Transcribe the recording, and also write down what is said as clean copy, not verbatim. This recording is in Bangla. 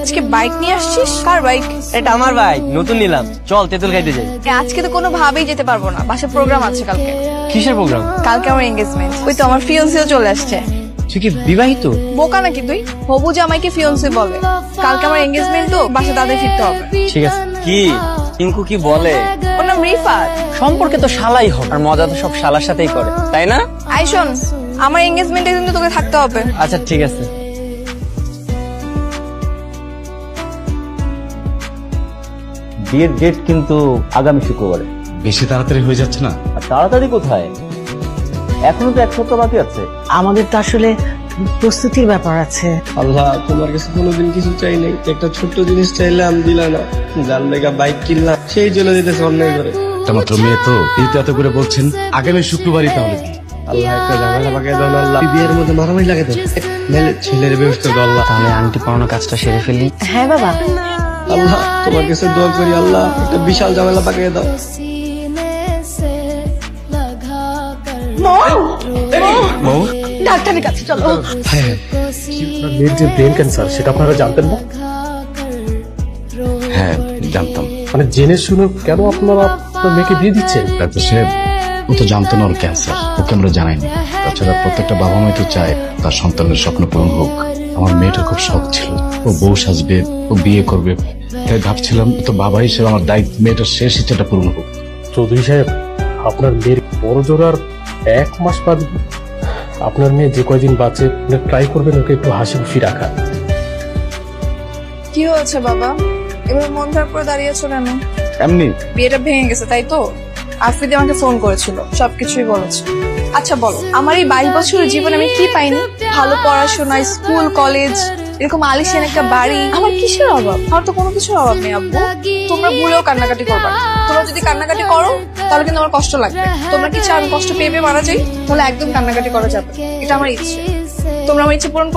আজকে বাইক নিয়ে আসছিস? কার বাইক? এটা আমার বাইক, নতুন নিলাম। চল তেঁতুল খাইতে যাই। আজকে তো কোনো ভাবেই যেতে পারবো না, বাসায় প্রোগ্রাম আছে কালকে। কিসের প্রোগ্রাম? কালকে আমার এঙ্গেজমেন্ট। ওই তো আমার ফিয়ন্সিও চলে আসছে। তুই কি বিবাহিত? বোকা নাকি তুই? হবু জামাইকে ফিয়ন্সি বলে। কালকে আমার এঙ্গেজমেন্ট তো, বাসায় তাদের ফিরতে হবে। ঠিক আছে। কি টিঙ্কু কি বলে? ওর নাম রিফাত। সম্পর্কে তো শালাই হবে, আর মজা তো সব শালার সাথেই করে, তাই না? আই শোন, আমার এঙ্গেজমেন্টে কিন্তু তোকে থাকতে হবে। আচ্ছা ঠিক আছে। বিয়ের ডেট কিন্তু আগামী শুক্রবারে। বেশি তাড়াতাড়ি হয়ে যাচ্ছে না? আর তাড়াতাড়ি কোথায়, এখনো তো 1 সপ্তাহ বাকি আছে। আমাদের তো আসলে প্রস্তুতির ব্যাপার আছে। আল্লাহ, তোমার কাছে কোনোদিন কিছু চাই নাই, একটা ছোট্ট জিনিস চাইলাম দিলা না। যার লেগা বাইক কিনলাম সেই জন্য দিতেছে অন্যায় করে। একটা মাত্র মেয়ে তো, যেহেতু এত করে বলছেন আগামী শুক্রবারই তাহলে বিয়ে। আল্লাহ একটা ঝামেলা পাকিয়ে দাও না আল্লাহ, বিয়ের মধ্যে মারামারি লাগে তো, নাহলে ছেলের ব্যবস্থা দাও আল্লাহ। তাহলে আংটি পরানোর কাজটা সেরে ফেলি। হ্যাঁ বাবা, আল্লাহ তোমার কাছে দোয়া করি, আল্লাহ একটা বিশাল ঝামেলা পাকিয়ে দাও। ডাক্তারের কাছে চলো। মেয়ের যে ব্রেন ক্যান্সার সেটা আপনারা জানতেন না? হ্যাঁ জানতাম। মানে জেনে শুনে কেন আপনারা আপনার মেয়েকে বিয়ে দিচ্ছেন? ডাক্তার সাহেব, ও তো জানতো না ওর ক্যান্সার, ওকে আমরা জানাইনি। তাছাড়া প্রত্যেকটা বাবা মাই তো চায় তার সন্তানের স্বপ্ন পূরণ হোক। আমার মেয়েটার খুব শখ ছিল ও বউ সাজবে, ও বিয়ে করবে, তাই ভাবছিলাম তো বাবা হিসেবে আমার দায়িত্ব মেয়েটার শেষ ইচ্ছাটা পূরণ হোক। চৌধুরী সাহেব, আপনার মেয়ের বড় জোর আর 1 মাস বাঁচবে। আপনার মেয়ে যে কয়দিন বাঁচে ট্রাই করবেন ওকে একটু হাসি খুশি রাখা। কি হয়েছে বাবা, এবার মন খারাপ করে দাঁড়িয়েছো কেন? এমনি বিয়েটা ভেঙে গেছে তাই তো? আফ্রিদি আমাকে ফোন করেছিল, সবকিছুই বলেছে। আচ্ছা বলো, আমার এই 22 বছরের জীবনে আমি কি পাইনি? ভালো পড়াশোনা, স্কুল কলেজ, এরকম আলিশান একটা বাড়ি, আমার কিসের অভাব? আমার তো কোনো কিছুর অভাব নেই আব্বু। তোমরা ভুলেও কান্নাকাটি করবা না। তোমরা যদি কান্নাকাটি করো তাহলে কিন্তু আমার কষ্ট লাগবে। তোমরা কি চাও আমি কষ্ট পেয়ে পেয়ে মারা যাই? তাহলে একদম কান্নাকাটি করা যাবে, এটা আমার ইচ্ছে। তোমরা আমার ইচ্ছে পূরণ